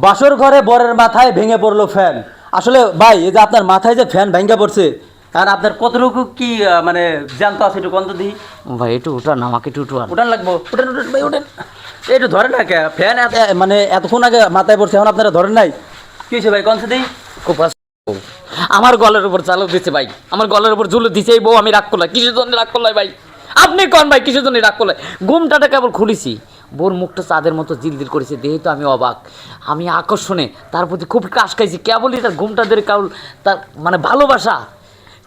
বাসর ঘরে বরের মাথায় ভেঙে পড়লো ফ্যান। আসলে ভাই এই যে আপনার মাথায় যে ফ্যান ভেঙে পড়ছে, আর আপনার কতটুকু কি মানে জানতো আছে একটু কন্ত দিই ভাই একটু উঠান, আমাকে একটু উঠান। উঠান লাগবো, উঠান উঠান ভাই উঠান, একটু ধরেন না কে ফ্যান মানে এতক্ষণ আগে মাথায় পড়ছে, এখন আপনারা ধরেন নাই, কি হয়েছে ভাই কনসে দিই? খুব আমার গলার উপর চালক দিচ্ছে ভাই, আমার গলার উপর ঝুলে দিচ্ছে এই বউ। আমি রাগ করলাই, কিসের জন্য রাগ করলাই ভাই? আপনি কন ভাই কিসের জন্য রাগ করলাই? ঘুমটাটা কেবল খুলেছি, বোর মুখটা চাঁদের মতো জিলজিল করেছে, দেখে তো আমি অবাক, আমি আকর্ষণে তার প্রতি খুব কাশ খাইছি। কেবলই তার ঘুমটা ধরে কেবল তার মানে ভালোবাসা,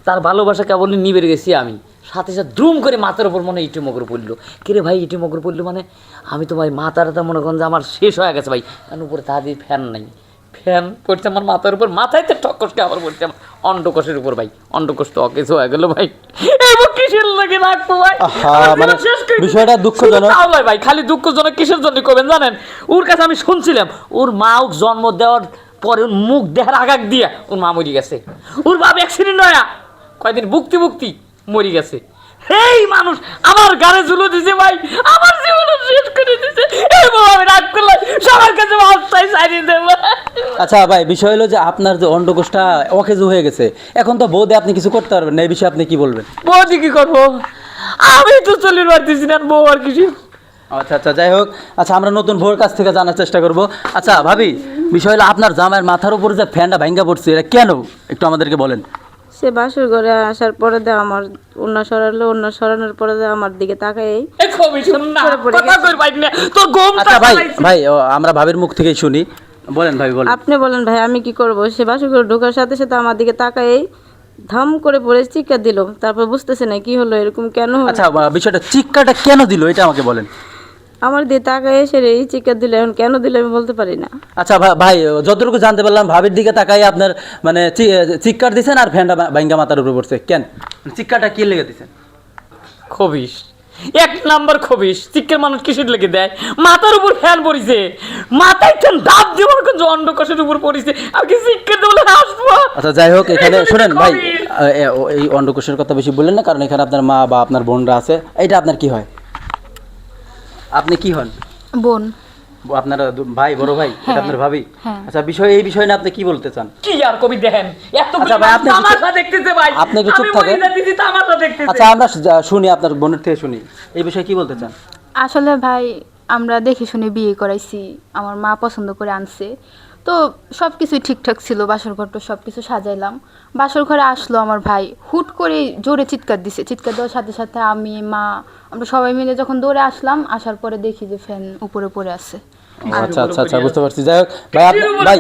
তার ভালোবাসা কেবলই নিবে গেছি আমি। সাথে সাথে দ্রুম করে মাথার ওপর মনে ইটি মগর পড়লো। কিরে ভাই ইটি মগর পড়লো মানে? আমি তো ভাই মাথাটা মনে করেন যে আমার শেষ হয়ে গেছে ভাই, কারণ উপরে তা দিয়ে ফ্যান নাই, ফ্যান পড়ছে আমার মাথার উপর, মাথায় তো ঠকসকে আবার পড়ছে আমার অন্ডকোষের উপর ভাই, অন্ডকোষ তো অকেজ হয়ে গেল ভাই। এবার কিসের লাগে রাখবো ভাই? মানে বিষয়টা দুঃখজনক ভাই, খালি দুঃখজনক কিসের জন্য করবেন জানেন? ওর কাছে আমি শুনছিলাম ওর মা ওর জন্ম দেওয়ার পরে ওর মুখ দেখার আগাগ দিয়া ওর মা মরি গেছে, ওর বাপ অ্যাক্সিডেন্ট নয়া কয়দিন ভুক্তি মরি গেছে। এই মানুষ আমার গানে ঝুলো দিছে ভাই, আমার জীবন শেষ করে দিছে। আমি রাগ করলাম, সবার কাছে ভাবতাই চাইনি দেবো। আচ্ছা ভাই, বিষয় হলো যে আপনার যে অন্ডকোষটা অকেজো হয়ে গেছে, এখন তো বৌদি আপনি কিছু করতে পারবেন না, এই বিষয়ে আপনি কি বলবেন? বৌদি কি করবো? আমি তো চলে পারতেছি না, বউ আর কিছু। আচ্ছা আচ্ছা, যাই হোক, আচ্ছা আমরা নতুন বউর কাছ থেকে জানার চেষ্টা করব। আচ্ছা ভাবি, বিষয় হলো আপনার জামাইয়ের মাথার উপরে যে ফ্যানটা ভাঙ্গা পড়ছে, এটা কেন একটু আমাদেরকে বলেন। সে বাসর ঘরে আসার পরে দেয় আমার অন্য সরালো, অন্য সরানোর পরে দেয় আমার দিকে তাকাই। আচ্ছা ভাই ভাই আমরা ভাবির মুখ থেকেই শুনি, বলেন ভাই বলেন। আপনি বলেন ভাই আমি কি করব? সে বাসর ঘরে ঢোকার সাথে সাথে আমার দিকে তাকাই ধাম করে পড়ে চিৎকার দিল। তারপর বুঝতেছে না কি হলো, এরকম কেন হলো। আচ্ছা বিষয়টা চিৎকারটা কেন দিল এটা আমাকে বলেন। আমার দিয়ে তাকাই এসে এই চিৎকার দিল, এখন কেন দিল আমি বলতে পারি না। আচ্ছা ভাই, যতটুকু জানতে পারলাম ভাবির দিকে তাকাই আপনার মানে চিৎকার দিছেন আর ফ্যানটা ভাঙ্গা মাথার উপরে পড়ছে, কেন চিৎকারটা কি লেগে দিছেন? খবিস, এক নাম্বার খবিস। চিকের মানুষ কিসের লেগে দেয়? মাথার উপর ফ্যান পড়িছে, মাথায় ফ্যান ডাব দিয়ে মনে করছে অন্ডকোষের উপর পড়িছে, আর কি চিকের দেবলে হাসবো? আচ্ছা যাই হোক, এখানে শুনেন ভাই, এই অন্ডকোষের কথা বেশি বললেন না, কারণ এখানে আপনার মা বা আপনার বোনরা আছে। এটা আপনার কি হয়? আপনি কি হন? বোন। আপনার ভাই, বড় ভাই, এটা আপনার ভাবি? আচ্ছা এই বিষয় নিয়ে আপনি কি বলতে চান? কি আর কবি দেখেন এত আচ্ছা ভাই, আপনি তামাশা দেখতেছে ভাই, আপনি একটু চুপ আমি থাকেন। মরে যাচ্ছি তামাশা দেখতেছে। আচ্ছা আমরা শুনি, আপনার বোনের থেকে শুনি, এই বিষয়ে কি বলতে চান? আসলে ভাই আমরা দেখে শুনে বিয়ে করাইছি, আমার মা পছন্দ করে আনছে, তো সব কিছুই ঠিকঠাক ছিল, বাসর ঘরটা সব কিছু সাজাইলাম। বাসর ঘরে আসলো আমার ভাই, হুট করে জোরে চিৎকার দিছে, চিৎকার দেওয়ার সাথে সাথে আমি মা আমরা সবাই মিলে যখন দৌড়ে আসলাম, আসার পরে দেখি যে ফ্যান উপরে পড়ে আছে। আচ্ছা আচ্ছা আচ্ছা, বুঝতে পারছি। যাই হোক ভাই,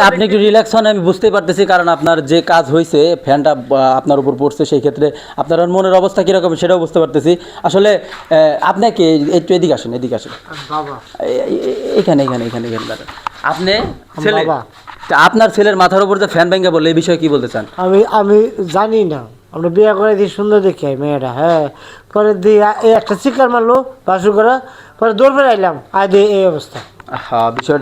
আপনি একটু রিল্যাক্স হন, আমি বুঝতে পারতেছি, কারণ আপনার যে কাজ হয়েছে ফ্যানটা আপনার উপর পড়ছে, সেই ক্ষেত্রে আপনার মনের অবস্থা কীরকম সেটাও বুঝতে পারতেছি। আসলে আপনাকে একটু এদিকে আসেন, এদিকে আসেন বাবা, এখানে এখানে এখানে এখানে দাঁড়ান। আপনি ছেলে, আপনার ছেলের মাথার উপর যে ফ্যান ভেঙে বললে, এই বিষয়ে কি বলতে চান? আমি জানি না, আমরা বিয়ে করে দিয়ে সুন্দর দেখি মেয়েটা, হ্যাঁ, পরে দিয়ে একটা চিকার মারলো বাসু করা, পরে দৌড় ফেলে আইলাম, আয় দিয়ে এই অবস্থা। হ্যাঁ, বিষয়টা